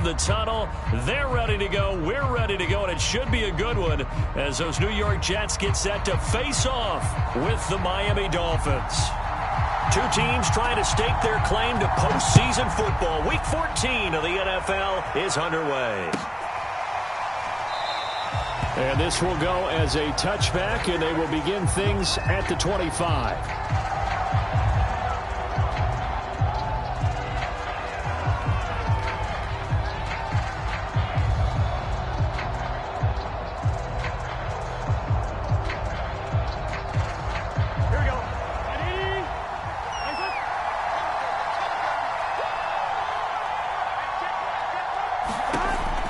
from the tunnel. They're ready to go. We're ready to go, and it should be a good one as those New York Jets get set to face off with the Miami Dolphins. Two teams trying to stake their claim to postseason football. Week 14 of the NFL is underway. And this will go as a touchback, and they will begin things at the 25.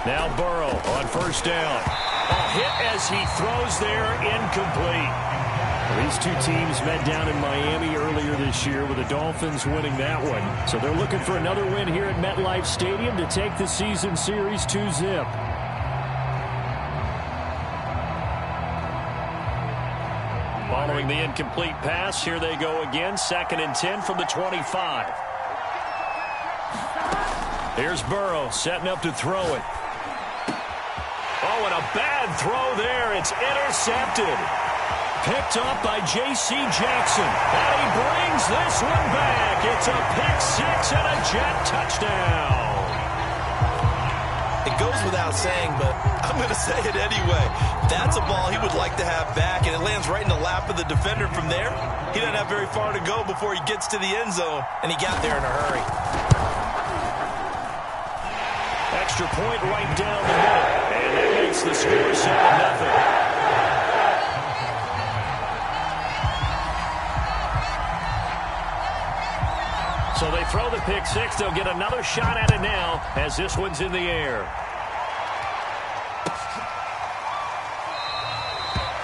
Now Burrow on first down. A hit as he throws there, incomplete. These two teams met down in Miami earlier this year with the Dolphins winning that one. So they're looking for another win here at MetLife Stadium to take the season series 2-zip. Following the incomplete pass, here they go again. 2nd and 10 from the 25. Here's Burrow setting up to throw it. Oh, and a bad throw there. It's intercepted. Picked up by J.C. Jackson. And he brings this one back. It's a pick six and a Jet touchdown. It goes without saying, but I'm going to say it anyway. That's a ball he would like to have back, and it lands right in the lap of the defender from there. He doesn't have very far to go before he gets to the end zone, and he got there in a hurry. Extra point right down the middle. And that makes the score 7-0. So they throw the pick six. They'll get another shot at it now as this one's in the air.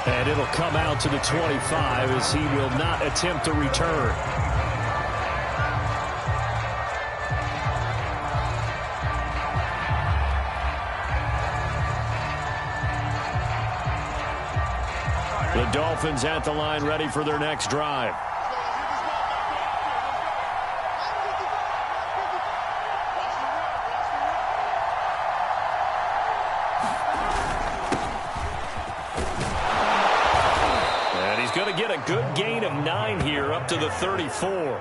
And it'll come out to the 25 as he will not attempt to return. The Dolphins at the line, ready for their next drive. And he's going to get a good gain of 9 here, up to the 34.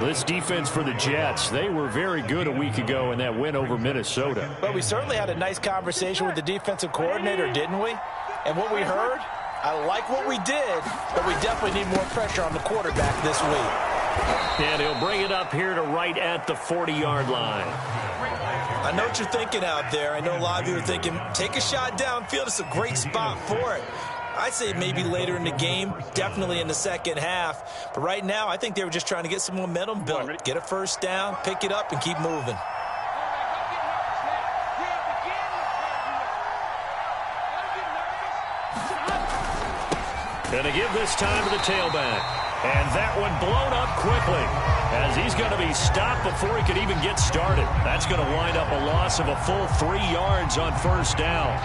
This defense for the Jets, they were very good a week ago in that win over Minnesota. But we certainly had a nice conversation with the defensive coordinator, didn't we? And what we heard, I like what we did, but we definitely need more pressure on the quarterback this week. And he'll bring it up here to right at the 40-yard line. I know what you're thinking out there. I know a lot of you are thinking, take a shot downfield. It's a great spot for it. I'd say maybe later in the game, definitely in the second half. But right now, I think they were just trying to get some momentum built. Get a first down, pick it up, and keep moving. Going to give this time to the tailback. And that one blown up quickly as he's going to be stopped before he could even get started. That's going to wind up a loss of a full 3 yards on first down.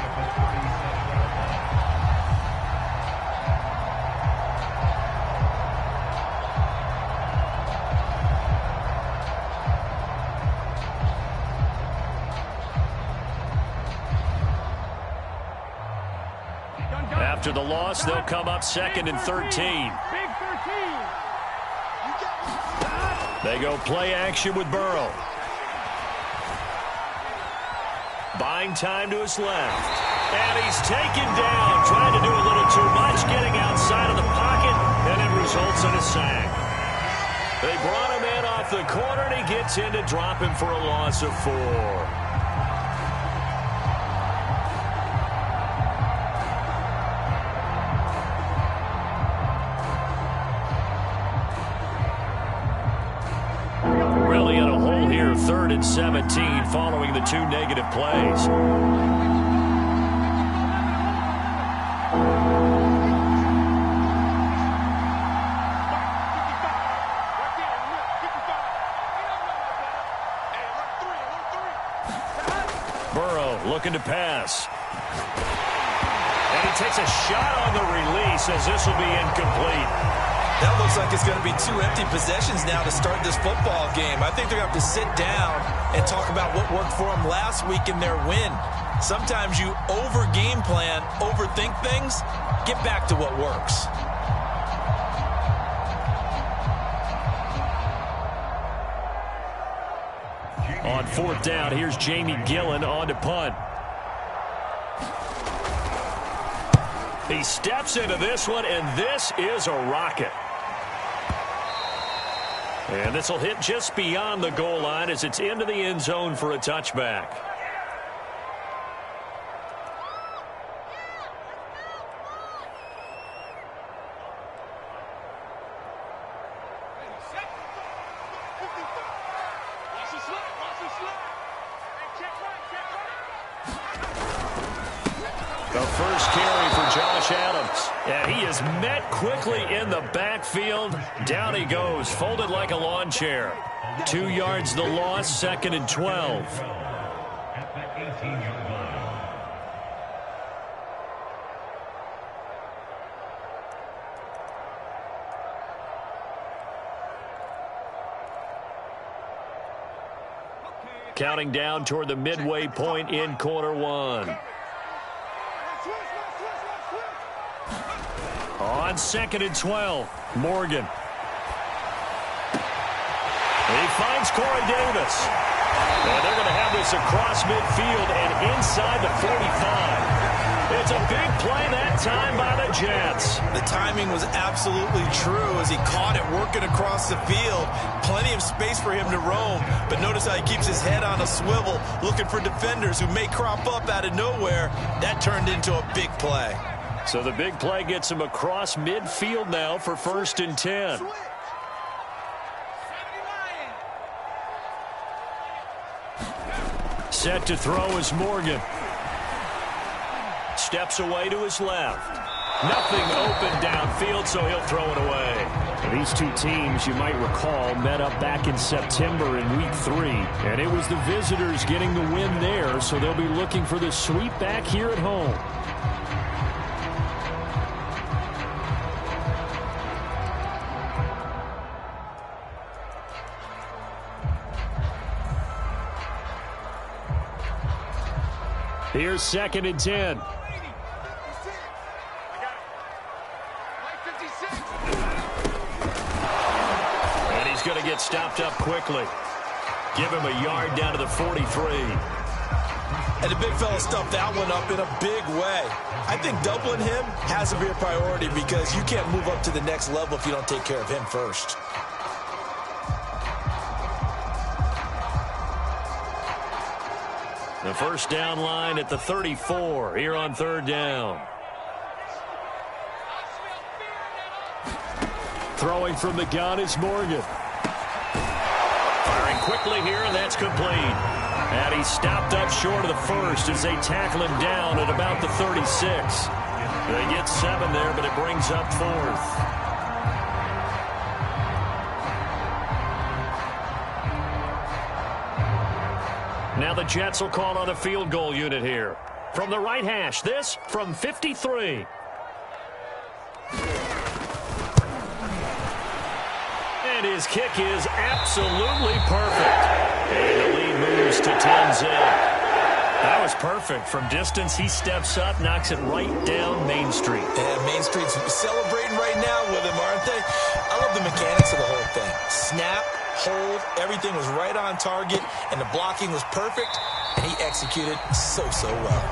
After the loss, they'll come up 2nd and 13. They go play action with Burrow. Buying time to his left. And he's taken down, trying to do a little too much, getting outside of the pocket, and it results in a sack. They brought him in off the corner, and he gets in to drop him for a loss of 4. Really in a hole here, 3rd and 17, following the 2 negative plays. Burrow looking to pass. And he takes a shot on the release as this will be incomplete. That looks like it's going to be 2 empty possessions now to start this football game. I think they're going to have to sit down and talk about what worked for them last week in their win. Sometimes you over-game plan, overthink things. Get back to what works. On 4th down, here's Jamie Gillen on to punt. He steps into this one, and this is a rocket. And this will hit just beyond the goal line as it's into the end zone for a touchback. The first carry for Josh Adams. And he is met quickly in the backfield. Down he goes, folded like a lawn chair. 2 yards the loss, 2nd and 12. Counting down toward the midway point in quarter 1. On 2nd and 12, Morgan. He finds Corey Davis. And they're going to have this across midfield and inside the 45. It's a big play that time by the Jets. The timing was absolutely true as he caught it working across the field. Plenty of space for him to roam, but notice how he keeps his head on a swivel looking for defenders who may crop up out of nowhere. That turned into a big play. So the big play gets him across midfield now for 1st and 10. Set to throw is Morgan. Steps away to his left. Nothing open downfield, so he'll throw it away. These two teams, you might recall, met up back in September in Week 3. And it was the visitors getting the win there, so they'll be looking for the sweep back here at home. Here's 2nd and 10. And he's going to get stopped up quickly. Give him a yard down to the 43. And the big fella stuffed that one up in a big way. I think doubling him has to be a priority because you can't move up to the next level if you don't take care of him first. The first down line at the 34 here on 3rd down. Throwing from the gun is Morgan. Firing quickly here, and that's complete. And he stopped up short of the first as they tackle him down at about the 36. They get 7 there, but it brings up 4th. Now the Jets will call on the field goal unit here. From the right hash, this from 53. And his kick is absolutely perfect. And the lead moves to 10-zip. That was perfect. From distance, he steps up, knocks it right down Main Street. And Main Street's celebrating right now with him, aren't they? I love the mechanics of the whole thing. Snap, hold, everything was right on target, and the blocking was perfect, and he executed so well.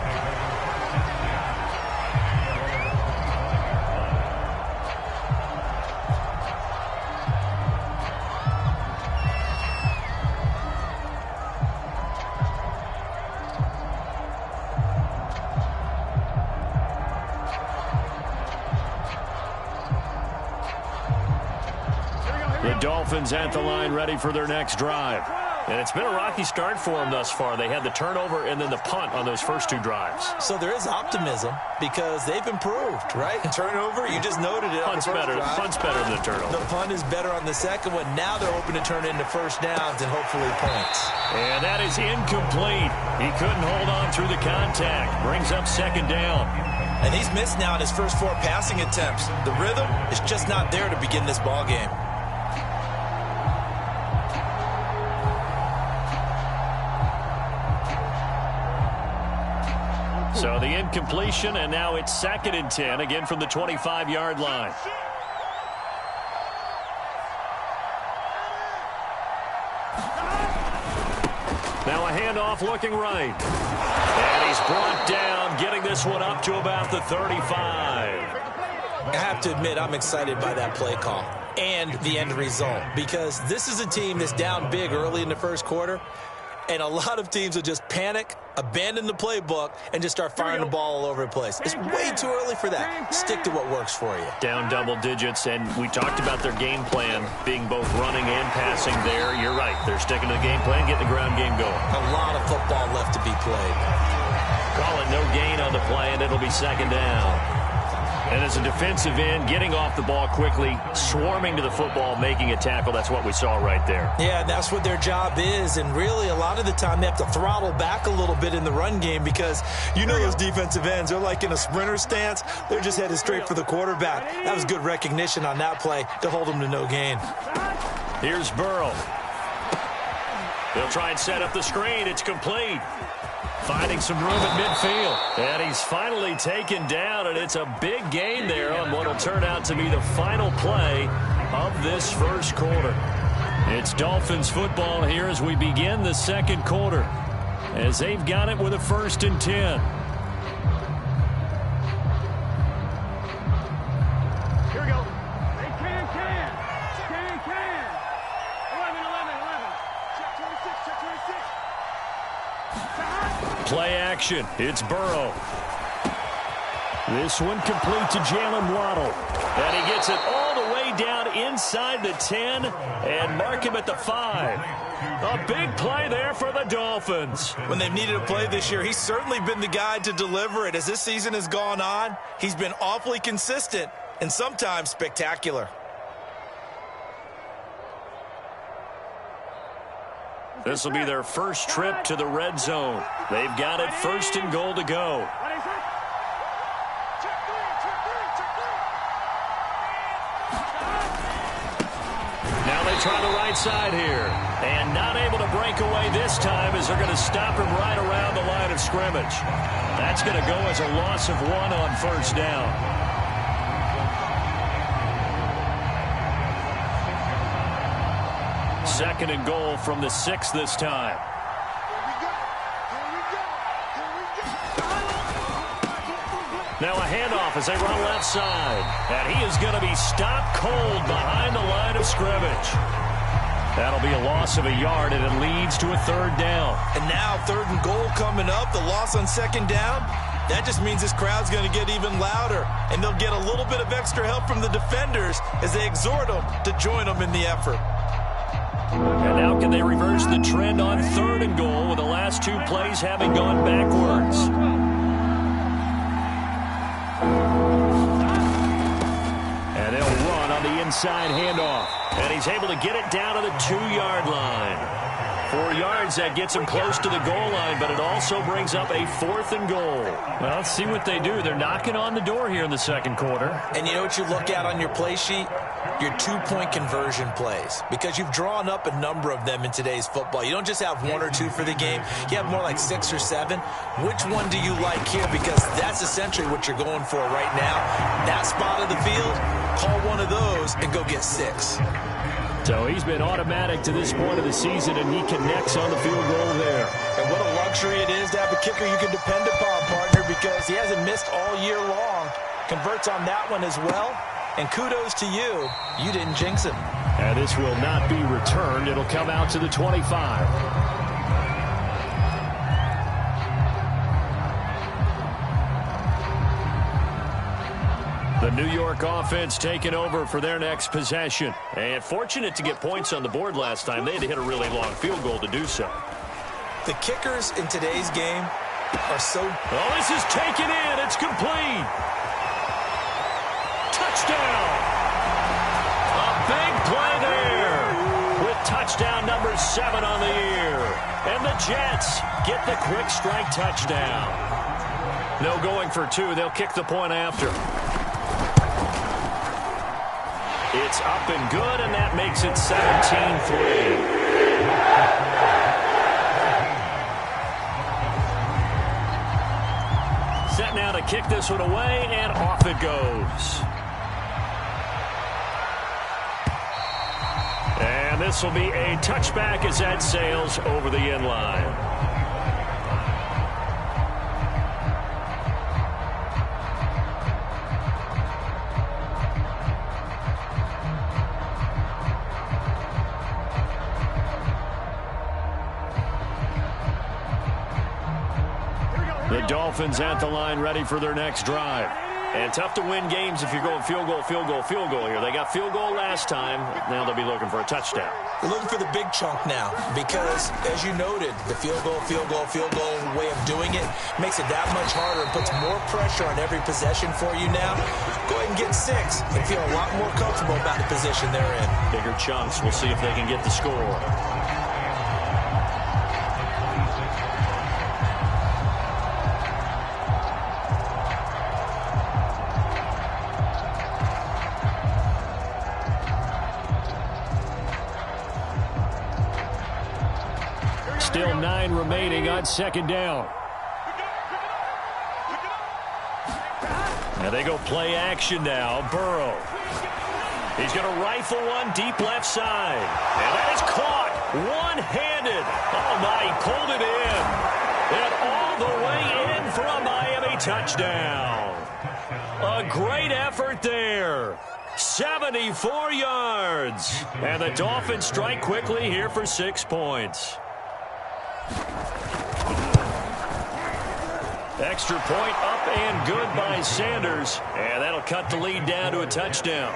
The Dolphins at the line ready for their next drive. And it's been a rocky start for them thus far. They had the turnover and then the punt on those first 2 drives. So there is optimism because they've improved, right? Turnover, you just noted it. Punt's better than the turnover. The punt is better on the second one. Now they're hoping to turn into first downs and hopefully points. And that is incomplete. He couldn't hold on through the contact. Brings up 2nd down. And he's missed now in his first 4 passing attempts. The rhythm is just not there to begin this ball game. So the incompletion, and now it's 2nd and 10, again from the 25-yard line. Now a handoff looking right. And he's brought down, getting this one up to about the 35. I have to admit, I'm excited by that play call and the end result, because this is a team that's down big early in the first quarter, and a lot of teams will just panic, abandon the playbook, and just start firing the ball all over the place. It's way too early for that. Stick to what works for you. Down double digits, and we talked about their game plan being both running and passing there. You're right. They're sticking to the game plan, getting the ground game going. A lot of football left to be played. Call it no gain on the play, and it'll be 2nd down. And as a defensive end, getting off the ball quickly, swarming to the football, making a tackle, that's what we saw right there. Yeah, that's what their job is, and really a lot of the time they have to throttle back a little bit in the run game, because you know those defensive ends, they're like in a sprinter stance. They're just headed straight for the quarterback. That was good recognition on that play to hold them to no gain. Here's Burrow. They'll try and set up the screen. It's complete. Finding some room at midfield. And he's finally taken down, and it's a big gain there on what will turn out to be the final play of this first quarter. It's Dolphins football here as we begin the second quarter, as they've got it with a 1st and 10. Here we go. They can. 11. Check 26, check 26. Play action. It's Burrow. This one complete to Jalen Waddle. And he gets it all the way down inside the 10 and mark him at the 5. A big play there for the Dolphins. When they've needed a play this year, he's certainly been the guy to deliver it. As this season has gone on, he's been awfully consistent and sometimes spectacular. This will be their first trip to the red zone. They've got it 1st and goal to go. Now they try the right side here. And not able to break away this time, as they're going to stop him right around the line of scrimmage. That's going to go as a loss of 1 on 1st down. 2nd and goal from the 6 this time. Now a handoff as they run left side. And he is going to be stopped cold behind the line of scrimmage. That'll be a loss of a yard, and it leads to a 3rd down. And now 3rd and goal coming up. The loss on 2nd down. That just means this crowd's going to get even louder. And they'll get a little bit of extra help from the defenders as they exhort them to join them in the effort. And now can they reverse the trend on 3rd and goal, with the last 2 plays having gone backwards? And they'll run on the inside handoff. And he's able to get it down to the 2-yard line. 4 yards, that gets him close to the goal line, but it also brings up a 4th and goal. Well, let's see what they do. They're knocking on the door here in the second quarter. And you know what you look at on your play sheet? Your 2-point conversion plays, because you've drawn up a number of them in today's football. You don't just have 1 or 2 for the game. You have more like 6 or 7. Which one do you like here? Because that's essentially what you're going for right now. That spot of the field, call one of those and go get 6. So he's been automatic to this point of the season, and he connects on the field goal there. And what a luxury it is to have a kicker you can depend upon, partner, because he hasn't missed all year long. Converts on that one as well. And kudos to you. You didn't jinx him. And this will not be returned. It'll come out to the 25. The New York offense taking over for their next possession. And fortunate to get points on the board last time. They had to hit a really long field goal to do so. The kickers in today's game are so... Oh, this is taken in. It's complete. Touchdown. A big play there with touchdown number 7 on the year. And the Jets get the quick strike touchdown. No going for two. They'll kick the point after. It's up and good, and that makes it 17-3. Set now to kick this one away, and off it goes. And this will be a touchback as that sails over the end line. The Dolphins at the line ready for their next drive. And tough to win games if you're going field goal, field goal, field goal here. They got field goal last time. Now they'll be looking for a touchdown. They're looking for the big chunk now because, as you noted, the field goal way of doing it makes it that much harder and puts more pressure on every possession for you now. Go ahead and get 6 and feel a lot more comfortable about the position they're in. Bigger chunks. We'll see if they can get the score. Still 9 remaining on second down. And they go play action now. Burrow. He's going to rifle one deep left side. And that is caught one-handed. Oh, my, he pulled it in. And all the way in for a Miami touchdown. A great effort there. 74 yards. And the Dolphins strike quickly here for 6 points. Extra point up and good by Sanders. And that'll cut the lead down to a touchdown.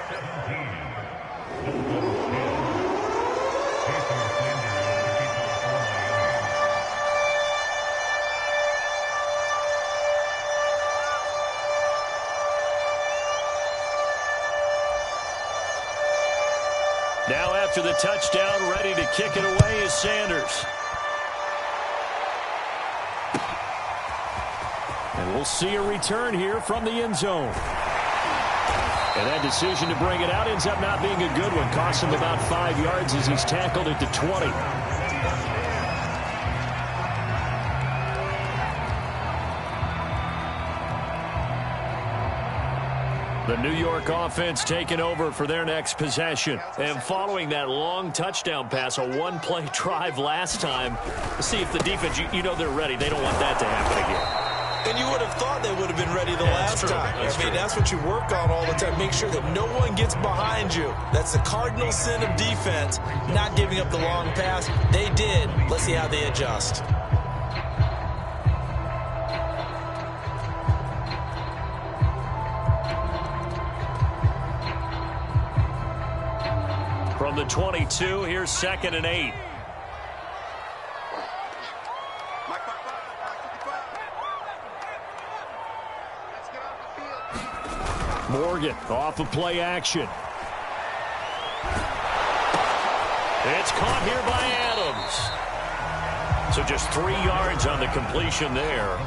Now after the touchdown, ready to kick it away is Sanders. And we'll see a return here from the end zone. And that decision to bring it out ends up not being a good one. Costs him about 5 yards as he's tackled at the 20. The New York offense taking over for their next possession. And following that long touchdown pass, a one-play drive last time, see if the defense, you know they're ready. They don't want that to happen again. And you would have thought they would have been ready the last time. That's what you work on all the time. Make sure that no one gets behind you. That's the cardinal sin of defense, not giving up the long pass. They did. Let's see how they adjust. From the 22, here's 2nd and 8. Morgan off of play action. It's caught here by Adams. So just 3 yards on the completion there.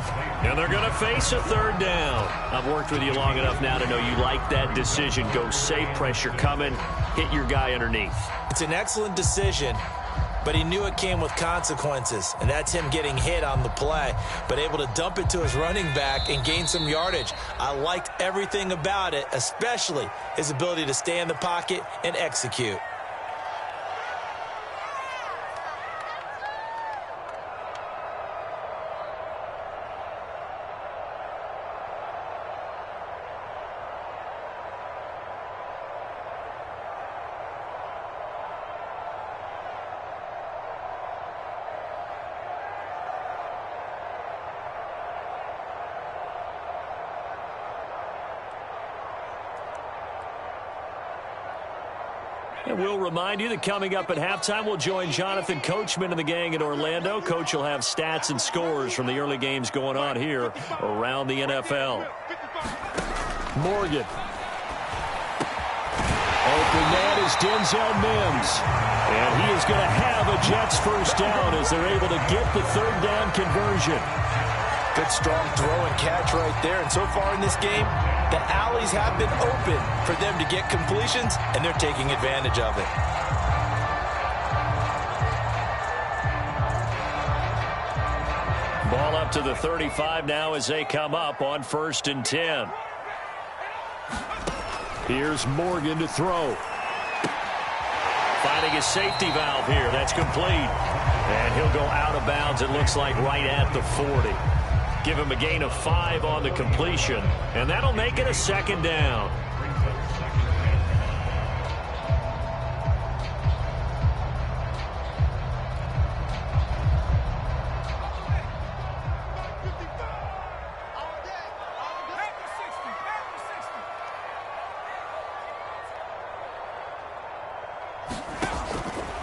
And they're going to face a 3rd down. I've worked with you long enough now to know you like that decision. Go safe, pressure coming, hit your guy underneath. It's an excellent decision, but he knew it came with consequences, and that's him getting hit on the play, but able to dump it to his running back and gain some yardage. I liked everything about it, especially his ability to stay in the pocket and execute. And we'll remind you that coming up at halftime, we'll join Jonathan Coachman and the gang in Orlando. Coach will have stats and scores from the early games going on here around the NFL. Morgan. Open man is Denzel Mims. And he is going to have a Jets first down as they're able to get the 3rd down conversion. Good strong throw and catch right there. And so far in this game, the alleys have been open for them to get completions, and they're taking advantage of it. Ball up to the 35 now as they come up on 1st and 10. Here's Morgan to throw. Finding a safety valve here. That's complete. And he'll go out of bounds, it looks like, right at the 40. Give him a gain of 5 on the completion, and that'll make it a 2nd down.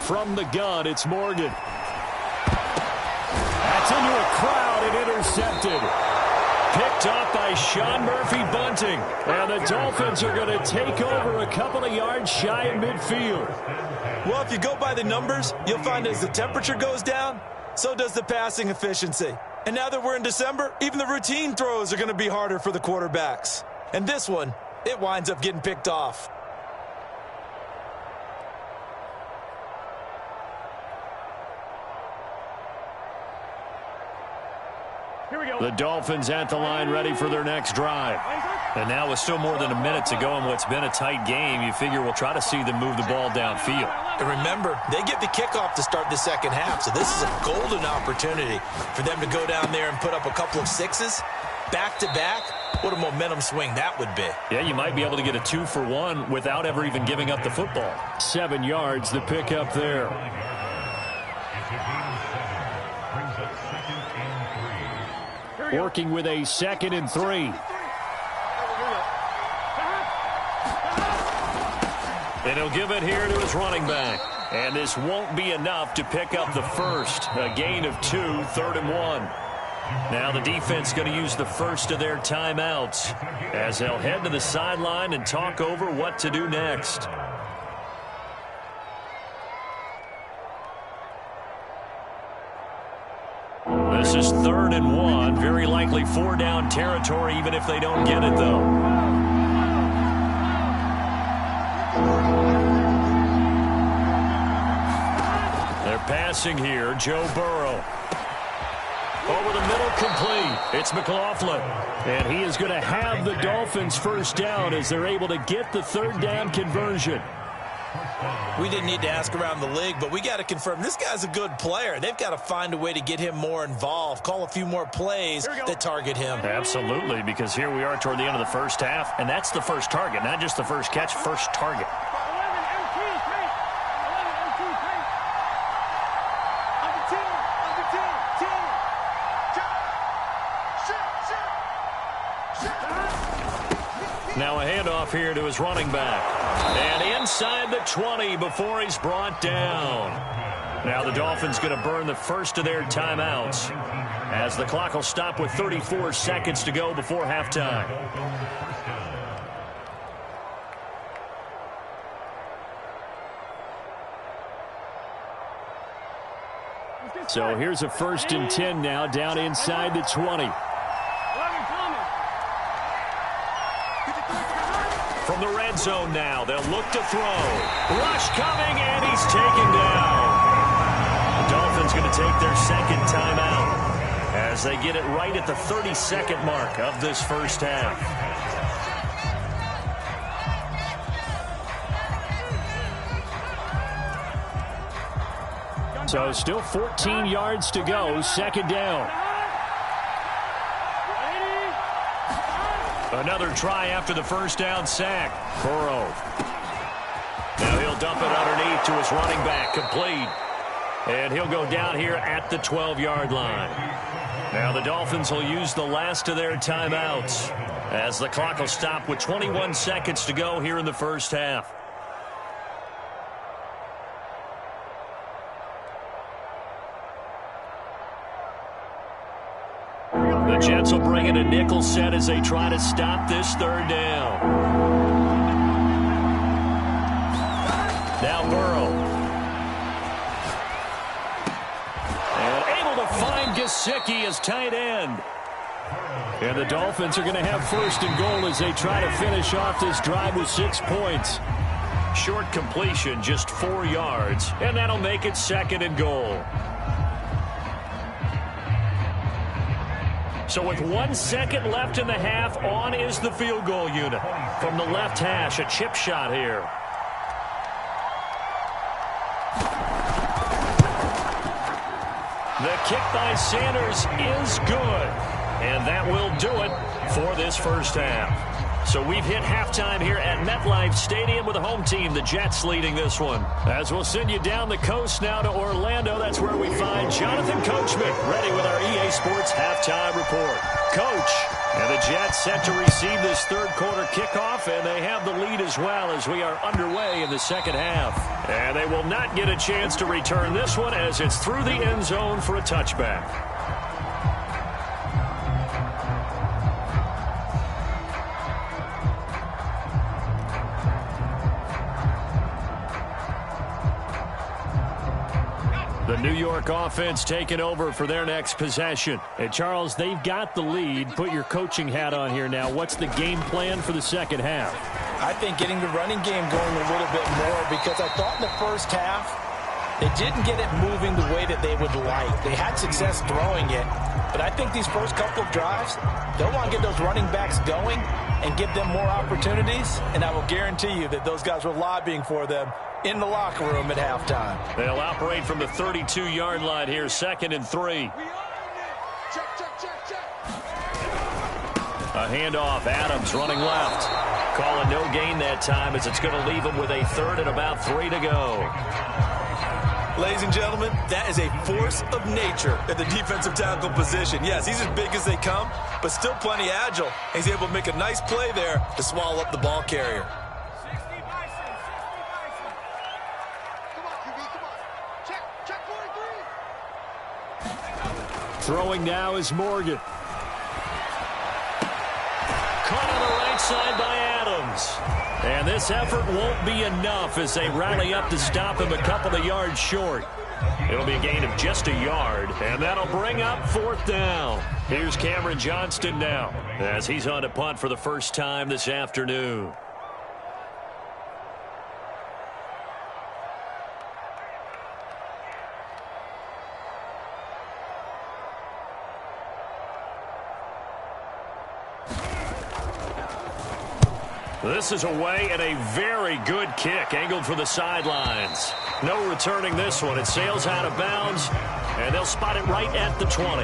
From the gun, it's Morgan. That's into a crowd and intercepted. Picked off by Sean Murphy-Bunting. And the Dolphins are going to take over a couple of yards shy of midfield. Well, if you go by the numbers, you'll find as the temperature goes down, so does the passing efficiency. And now that we're in December, even the routine throws are going to be harder for the quarterbacks. And this one, it winds up getting picked off. The Dolphins at the line ready for their next drive. And now with still more than a minute to go in what's been a tight game, you figure we'll try to see them move the ball downfield. And remember, they get the kickoff to start the second half, so this is a golden opportunity for them to go down there and put up a couple of sixes back-to-back. What a momentum swing that would be. Yeah, you might be able to get a 2-for-1 without ever even giving up the football. 7 yards, the pickup there. Working with a 2nd and 3. And he'll give it here to his running back. And this won't be enough to pick up the first. A gain of 2, 3rd and 1. Now the defense going to use the first of their timeouts as they'll head to the sideline and talk over what to do next. This is 3rd and 1. Very likely 4-down territory, even if they don't get it, though. They're passing here. Joe Burrow. Over the middle, complete. It's McLaughlin. And he is going to have the Dolphins first down as they're able to get the 3rd down conversion. We didn't need to ask around the league, but we got to confirm this guy's a good player. They've got to find a way to get him more involved, call a few more plays that target him. Absolutely, because here we are toward the end of the first half, and that's the first target, not just the first catch, first target. Now a handoff here to his running back. And inside the 20 before he's brought down. Now the Dolphins going to burn the first of their timeouts as the clock will stop with 34 seconds to go before halftime. So here's a 1st and 10 now down inside the 20. From the red zone now, they'll look to throw. Rush coming, and he's taken down. The Dolphins going to take their 2nd timeout as they get it right at the 30-second mark of this first half. So still 14 yards to go, 2nd down. Another try after the first down sack. Burrow. Now he'll dump it underneath to his running back. Complete. And he'll go down here at the 12-yard line. Now the Dolphins will use the last of their timeouts as the clock will stop with 21 seconds to go here in the first half. The Jets will bring in a nickel set as they try to stop this 3rd down. Now Burrow. And able to find Gesicki as tight end. And the Dolphins are going to have first and goal as they try to finish off this drive with 6 points. Short completion, just 4 yards, and that'll make it second and goal. So with 1 second left in the half, on is the field goal unit. From the left hash, a chip shot here. The kick by Sanders is good. And that will do it for this first half. So we've hit halftime here at MetLife Stadium with the home team, the Jets, leading this one. As we'll send you down the coast now to Orlando, that's where we find Jonathan Coachman, ready with our EA Sports halftime report. Coach, and the Jets set to receive this third quarter kickoff, and they have the lead as well as we are underway in the second half. And they will not get a chance to return this one as it's through the end zone for a touchback. The New York offense taking over for their next possession. And Charles, they've got the lead. Put your coaching hat on here now. What's the game plan for the second half? I think getting the running game going a little bit more, because I thought in the first half they didn't get it moving the way that they would like. They had success throwing it, but I think these first couple of drives, they'll want to get those running backs going and give them more opportunities, and I will guarantee you that those guys were lobbying for them in the locker room at halftime. They'll operate from the 32-yard line here, 2nd and 3. A handoff, Adams running left. Call a no gain that time as it's going to leave him with a 3rd and about 3 to go. Ladies and gentlemen, that is a force of nature at the defensive tackle position. Yes, he's as big as they come, but still plenty agile. He's able to make a nice play there to swallow up the ball carrier. Throwing now is Morgan. Caught on the right side by Adams. And this effort won't be enough as they rally up to stop him a couple of yards short. It'll be a gain of just a yard, and that'll bring up 4th down. Here's Cameron Johnston now as he's on to punt for the first time this afternoon. This is away and a very good kick angled for the sidelines. No returning this one. It sails out of bounds, and they'll spot it right at the 20.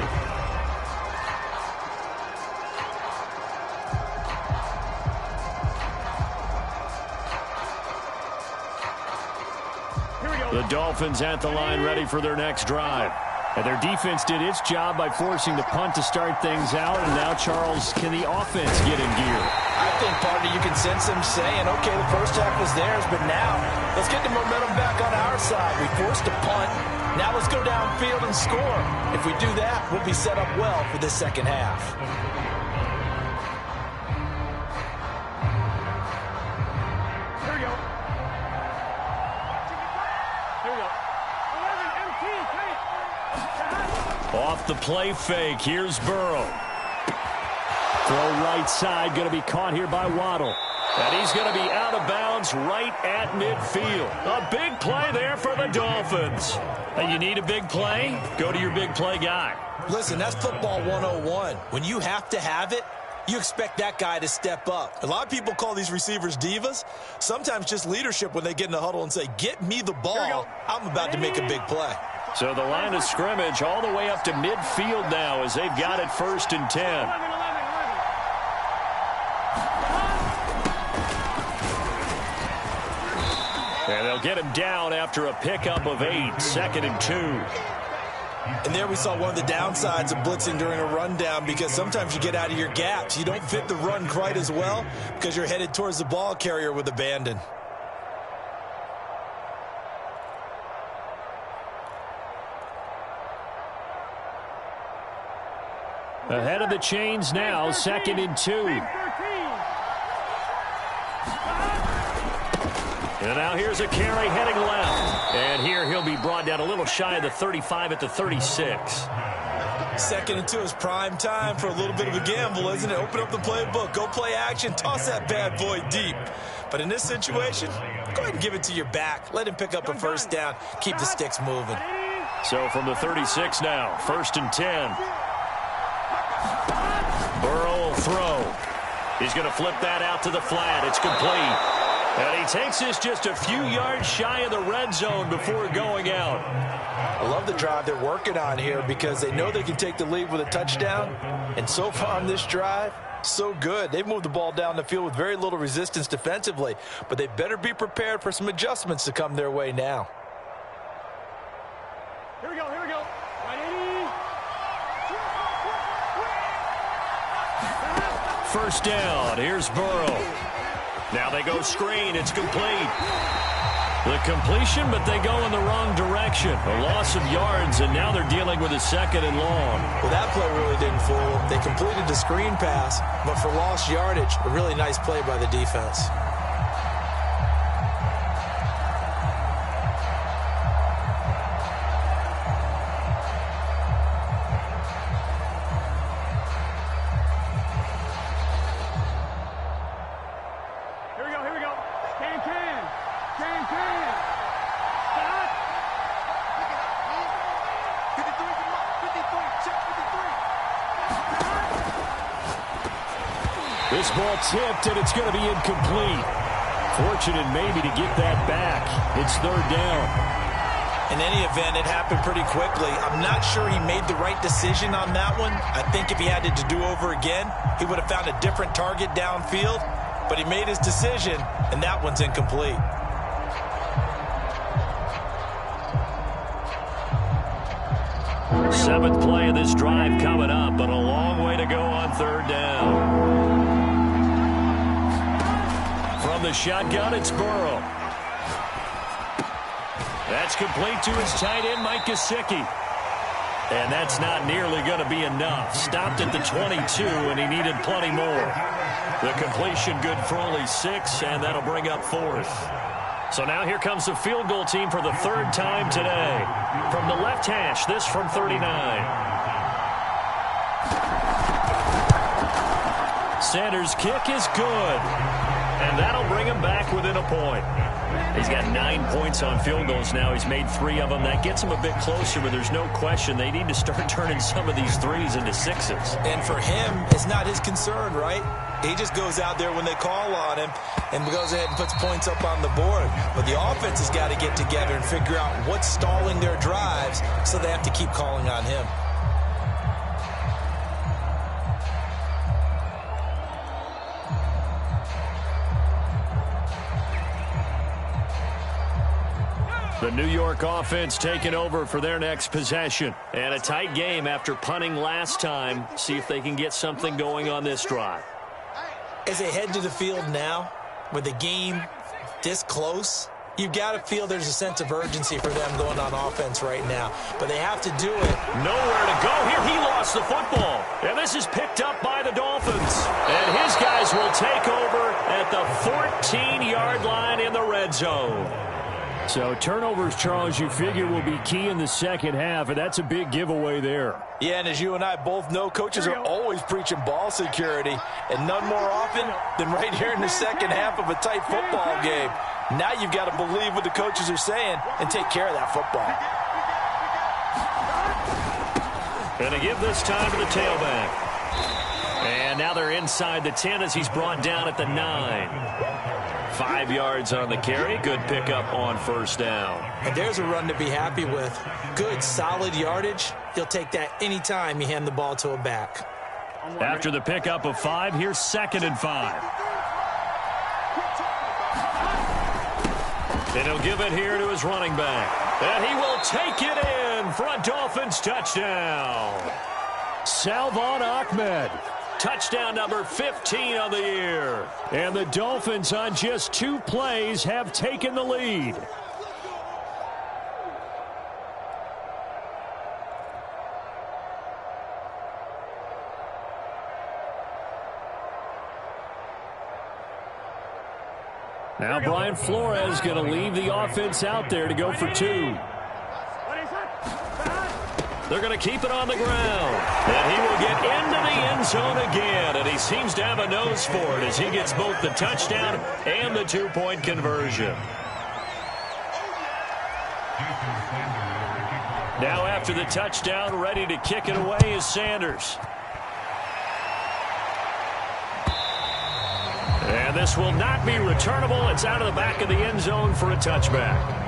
The Dolphins at the line ready for their next drive. And their defense did its job by forcing the punt to start things out. And now, Charles, can the offense get in gear? I think, partner, you can sense them saying, okay, the first half was theirs, but now let's get the momentum back on our side. We forced a punt. Now let's go downfield and score. If we do that, we'll be set up well for this second half. Here we go. Here we go. 11 MT, Off the play fake, here's Burrow. Throw right side, going to be caught here by Waddle. And he's going to be out of bounds right at midfield. A big play there for the Dolphins. And you need a big play? Go to your big play guy. Listen, that's football 101. When you have to have it, you expect that guy to step up. A lot of people call these receivers divas. Sometimes just leadership when they get in the huddle and say, get me the ball. I'm about to make a big play. So the line of scrimmage all the way up to midfield now as they've got it 1st and 10. And they'll get him down after a pickup of 8, 2nd and 2. And there we saw one of the downsides of blitzing during a rundown, because sometimes you get out of your gaps. You don't fit the run quite as well because you're headed towards the ball carrier with abandon. Ahead of the chains now, 2nd and 2. And now here's a carry heading left. And here he'll be brought down a little shy of the 35 at the 36. Second and 2 is prime time for a little bit of a gamble, isn't it? Open up the playbook, go play action, toss that bad boy deep. But in this situation, go ahead and give it to your back. Let him pick up a first down. Keep the sticks moving. So from the 36 now, 1st and 10. Burrow will throw. He's going to flip that out to the flat. It's complete. And he takes this just a few yards shy of the red zone before going out. I love the drive they're working on here because they know they can take the lead with a touchdown. And so far on this drive, so good. They've moved the ball down the field with very little resistance defensively. But they better be prepared for some adjustments to come their way now. Here we go, here we go. Right, 1st down. Here's Burrow. Now they go screen. It's complete. The completion, but they go in the wrong direction. A loss of yards, and now they're dealing with a 2nd and long. Well, that play really didn't fool them. They completed the screen pass, but for lost yardage, a really nice play by the defense. here we go. Can. Stop. 53, come on. 53, check 53. This ball tipped, and it's going to be incomplete. Fortunate maybe to get that back. It's 3rd down. In any event, it happened pretty quickly. I'm not sure he made the right decision on that one. I think if he had it to do over again, he would have found a different target downfield. But he made his decision, and that one's incomplete. Seventh play of this drive coming up, but a long way to go on 3rd down. From the shotgun, it's Burrow. That's complete to his tight end, Mike Gesicki. And that's not nearly going to be enough. Stopped at the 22, and he needed plenty more. The completion good for only 6, and that'll bring up 4th. So now here comes the field goal team for the 3rd time today. From the left hash, this from 39. Sanders' kick is good. And that'll bring him back within a point. He's got 9 points on field goals now. He's made 3 of them. That gets him a bit closer, but there's no question they need to start turning some of these 3s into 6s. And for him, it's not his concern, right? He just goes out there when they call on him and goes ahead and puts points up on the board. But the offense has got to get together and figure out what's stalling their drives, so they have to keep calling on him. The New York offense taking over for their next possession. And a tight game after punting last time. See if they can get something going on this drive. As they head to the field now, with the game this close, you've got to feel there's a sense of urgency for them going on offense right now. But they have to do it. Nowhere to go here. He lost the football. And this is picked up by the Dolphins. And his guys will take over at the 14-yard line in the red zone. So turnovers, Charles, you figure will be key in the second half, and that's a big giveaway there. Yeah, and as you and I both know, coaches are always preaching ball security, and none more often than right here in the second half of a tight football game. Now you've got to believe what the coaches are saying and take care of that football. Going to give this time to the tailback. And now they're inside the 10 as he's brought down at the 9. 5 yards on the carry. Good pickup on 1st down. And there's a run to be happy with. Good, solid yardage. He'll take that anytime you hand the ball to a back. After the pickup of 5, here's 2nd and 5. And he'll give it here to his running back. And he will take it in for a Dolphins touchdown. Salvon Ahmed. Touchdown number 15 on the year. And the Dolphins on just 2 plays have taken the lead. Now Brian Flores going to leave the offense out there to go for 2. They're going to keep it on the ground. And he will get into the end zone again. And he seems to have a nose for it as he gets both the touchdown and the two-point conversion. Now after the touchdown, ready to kick it away is Sanders. And this will not be returnable. It's out of the back of the end zone for a touchback.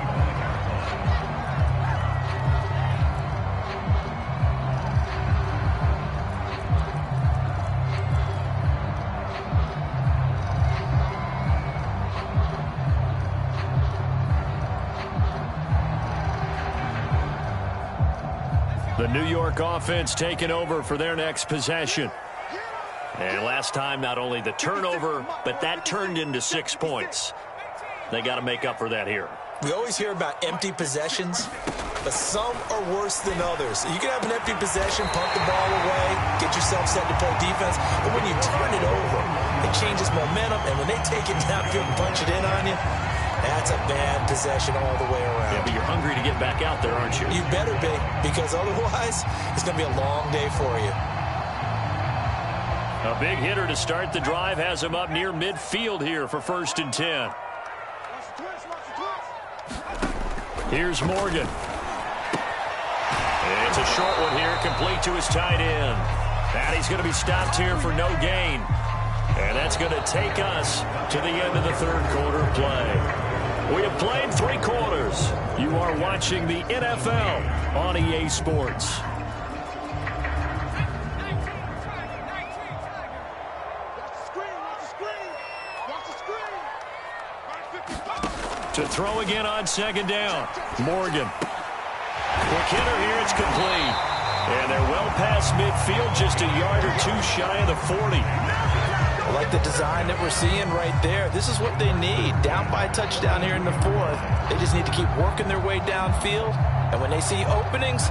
The New York offense taking over for their next possession. And last time, not only the turnover, but that turned into 6 points. They got to make up for that here. We always hear about empty possessions, but some are worse than others. You can have an empty possession, punt the ball away, get yourself set to play defense, but when you turn it over, it changes momentum, and when they take it downfield and punch it in on you, that's a bad possession all the way around. Yeah, but you're hungry to get back out there, aren't you? You better be, because otherwise, it's going to be a long day for you. A big hitter to start the drive has him up near midfield here for 1st and 10. Here's Morgan. It's a short one here, complete to his tight end. And he's going to be stopped here for no gain. And that's going to take us to the end of the third quarter play. We have played 3 quarters. You are watching the NFL on EA Sports. To throw again on 2nd down. Morgan. Quick hitter here, it's complete. And they're well past midfield, just a yard or 2 shy of the 40. I like the design that we're seeing right there. This is what they need. Down by a touchdown here in the 4th. They just need to keep working their way downfield. And when they see openings,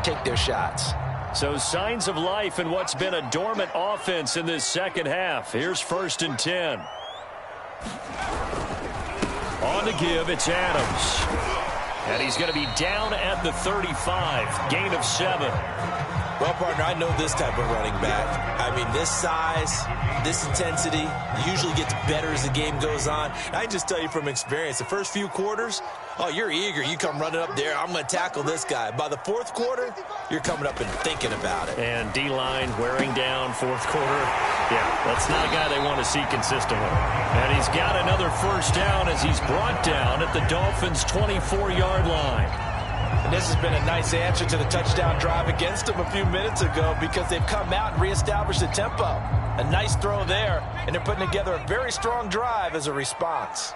take their shots. So signs of life in what's been a dormant offense in this second half. Here's 1st and 10. On the give, it's Adams. And he's going to be down at the 35. Gain of 7. Well, partner, I know this type of running back. I mean, this size, this intensity usually gets better as the game goes on. I can just tell you from experience, the first few quarters, oh, you're eager. You come running up there, I'm going to tackle this guy. By the 4th quarter, you're coming up and thinking about it. And D-line wearing down 4th quarter. Yeah, that's not a guy they want to see consistently. And he's got another 1st down as he's brought down at the Dolphins' 24-yard line. And this has been a nice answer to the touchdown drive against them a few minutes ago because they've come out and reestablished the tempo. A nice throw there, and they're putting together a very strong drive as a response.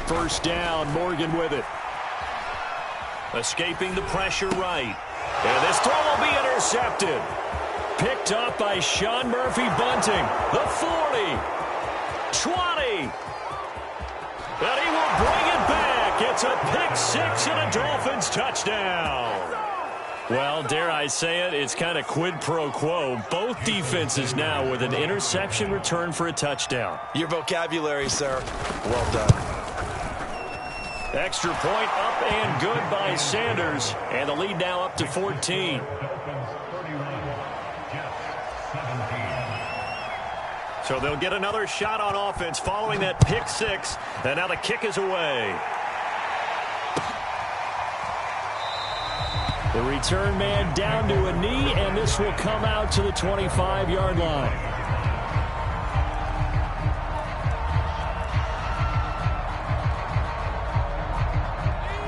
First down, Morgan with it. Escaping the pressure right. And this throw will be intercepted. Picked up by Sean Murphy-Bunting. The 40. 20. And he will bring it back. It's a pick 6 and a Dolphins touchdown. Well, dare I say it, it's kind of quid pro quo. Both defenses now with an interception return for a touchdown. Your vocabulary, sir. Well done. Extra point up and good by Sanders. And the lead now up to 14. So they'll get another shot on offense following that pick 6. And now the kick is away. The return man down to a knee, and this will come out to the 25-yard line.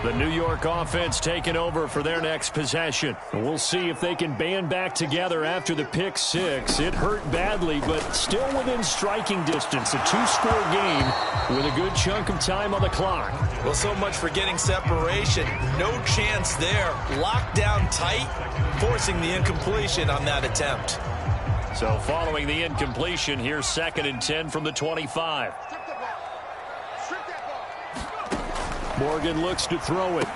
The New York offense taking over for their next possession. We'll see if they can band back together after the pick 6. It hurt badly, but still within striking distance. A 2-score game with a good chunk of time on the clock. Well, so much for getting separation. No chance there. Locked down tight, forcing the incompletion on that attempt. So following the incompletion, here's 2nd and 10 from the 25. Morgan looks to throw it.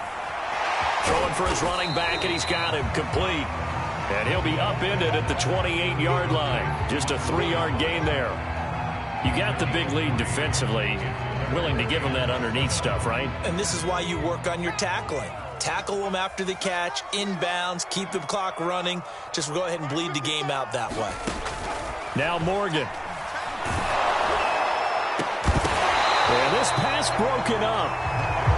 Throwing for his running back, and he's got him complete. And he'll be upended at the 28-yard line. Just a 3-yard gain there. You got the big lead defensively. Willing to give them that underneath stuff, right? And this is why you work on your tackling. Tackle them after the catch, inbounds, keep the clock running. Just go ahead and bleed the game out that way. Now Morgan. And this pass broken up.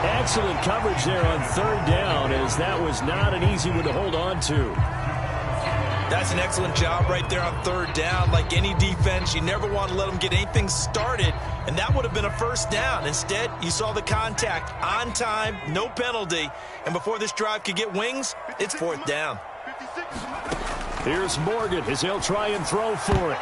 Excellent coverage there on third down, as that was not an easy one to hold on to. That's an excellent job right there on third down. Like any defense, you never want to let them get anything started, and that would have been a first down. Instead, you saw the contact on time, no penalty, and before this drive could get wings, it's fourth down. Here's Morgan as he'll try and throw for it.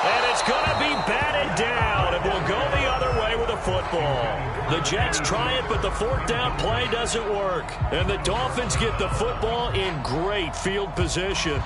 And it's going to be batted down, and we'll go the other way with the football. The Jets try it, but the fourth down play doesn't work. And the Dolphins get the football in great field position.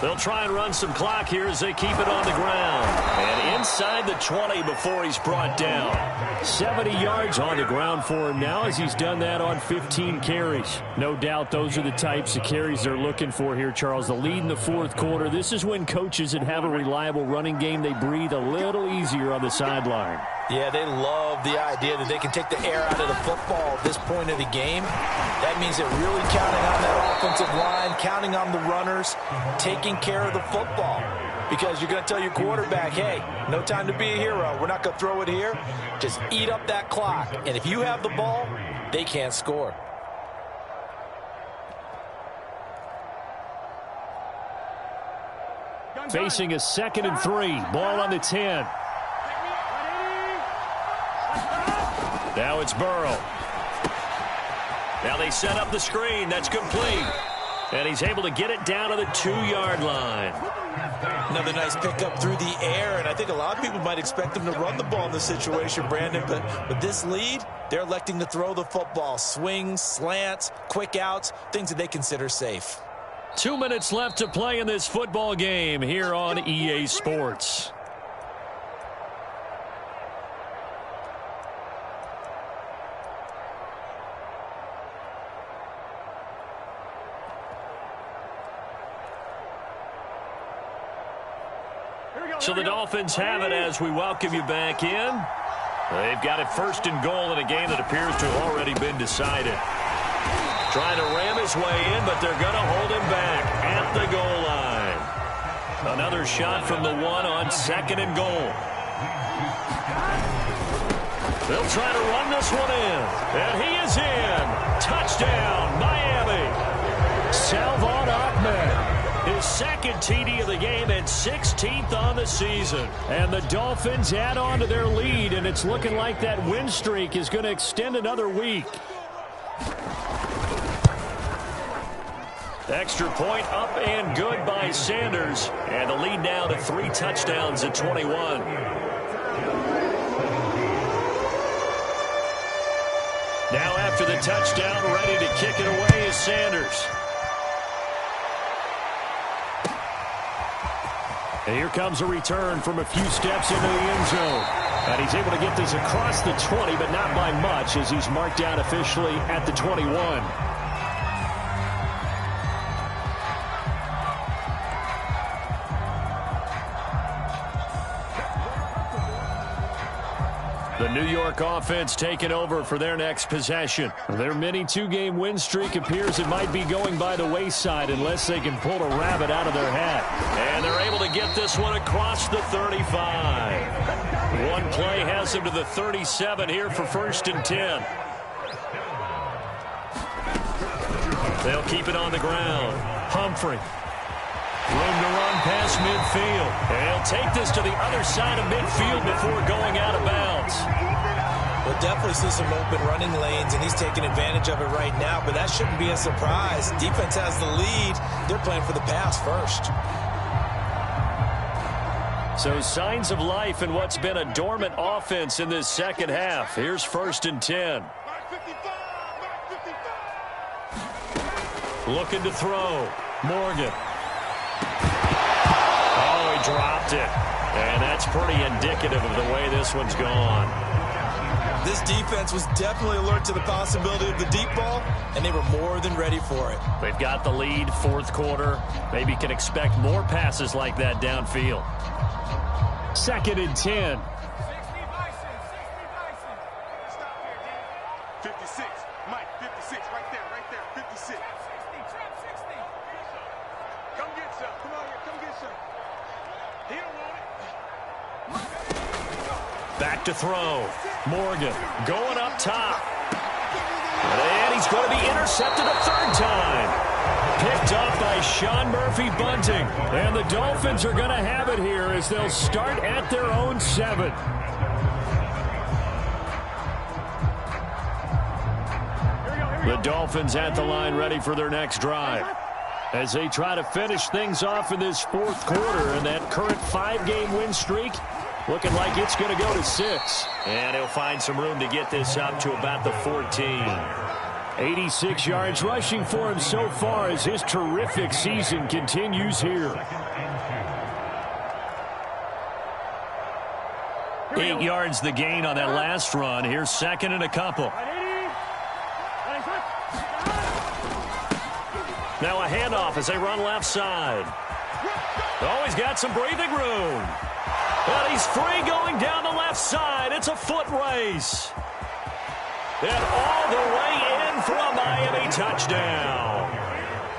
They'll try and run some clock here as they keep it on the ground. And inside the 20 before he's brought down. 70 yards on the ground for him now, as he's done that on 15 carries. No doubt those are the types of carries they're looking for here, Charles. The lead in the fourth quarter. This is when coaches that have a reliable running game, they breathe a little easier on the sideline. Yeah, they love the idea that they can take the air out of the football at this point of the game. That means they're really counting on that offensive line, counting on the runners, taking care of the football. Because you're going to tell your quarterback, hey, no time to be a hero. We're not going to throw it here. Just eat up that clock. And if you have the ball, they can't score. Facing a 2nd and 3. Ball on the 10. Now it's Burrow. Now they set up the screen. That's complete. And he's able to get it down to the 2-yard line. Another nice pickup through the air, and I think a lot of people might expect them to run the ball in this situation, Brandon, but with this lead, they're electing to throw the football. Swings, slants, quick outs, things that they consider safe. 2 minutes left to play in this football game here on EA Sports. So the Dolphins have it as we welcome you back in. They've got it 1st and goal in a game that appears to have already been decided. Trying to ram his way in, but they're going to hold him back at the goal line. Another shot from the 1 on 2nd and goal. They'll try to run this one in. And he is in. Touchdown, Miami. Salvon Ahmed. His 2nd TD of the game and 16th on the season. And the Dolphins add on to their lead, and it's looking like that win streak is going to extend another week. Extra point up and good by Sanders. And the lead now to 3 touchdowns at 21. Now after the touchdown, ready to kick it away is Sanders. And here comes a return from a few steps into the end zone. And he's able to get this across the 20, but not by much, as he's marked down officially at the 21. The New York offense taking over for their next possession. Their mini 2-game win streak appears it might be going by the wayside unless they can pull a rabbit out of their hat. And they're able to get this one across the 35. One play has them to the 37 here for 1st and 10. They'll keep it on the ground. Humphrey. Room to run past midfield. They'll take this to the other side of midfield before going out of bounds. We'll definitely see some open running lanes, and he's taking advantage of it right now, but that shouldn't be a surprise. Defense has the lead. They're playing for the pass first. So signs of life in what's been a dormant offense in this 2nd half. Here's 1st and 10. Looking to throw. Morgan. Oh, he dropped it. And that's pretty indicative of the way this one's gone. This defense was definitely alert to the possibility of the deep ball, and they were more than ready for it. They've got the lead, fourth quarter. Maybe can expect more passes like that downfield. 2nd and 10. 56. Mike, 56. Right there. 56. Come get some. Come on here. Come get some. He don't want it. Back to throw. Morgan going up top. And he's going to be intercepted a third time. Picked up by Sean Murphy-Bunting. And the Dolphins are going to have it here as they'll start at their own 7. The Dolphins at the line ready for their next drive as they try to finish things off in this fourth quarter, and that current 5-game win streak looking like it's going to go to 6. And he'll find some room to get this up to about the 14. 86 yards rushing for him so far as his terrific season continues here. 8 yards the gain on that last run. Here's 2nd and a couple. Now a handoff as they run left side. Oh, he's got some breathing room. And he's free going down the left side. It's a foot race. And all the way in for a Miami touchdown.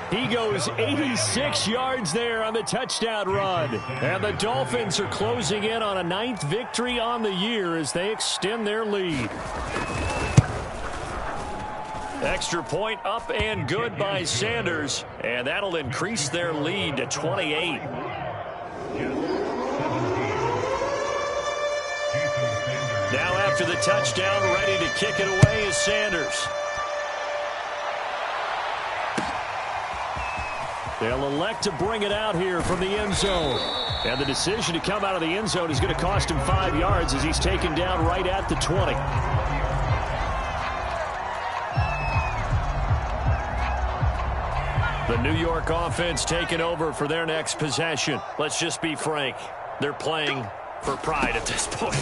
He goes 86 yards there on the touchdown run. And the Dolphins are closing in on a 9th victory on the year as they extend their lead. Extra point up and good by Sanders, and that'll increase their lead to 28. Now after the touchdown, ready to kick it away is Sanders. They'll elect to bring it out here from the end zone. And the decision to come out of the end zone is going to cost him 5 yards as he's taken down right at the 20. The New York offense taking over for their next possession. Let's just be frank. They're playing for pride at this point.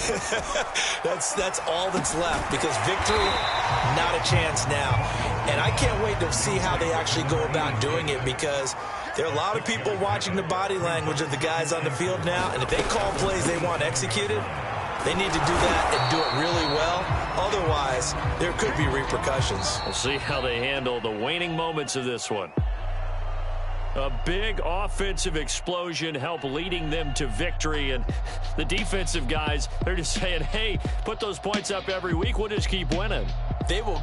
That's all that's left, because victory, not a chance now. And I can't wait to see how they actually go about doing it, because there are a lot of people watching the body language of the guys on the field now, and if they call plays they want executed, they need to do that and do it really well. Otherwise, there could be repercussions. We'll see how they handle the waning moments of this one. A big offensive explosion helped leading them to victory, and the defensive guys, they're just saying, hey, put those points up every week, we'll just keep winning. They will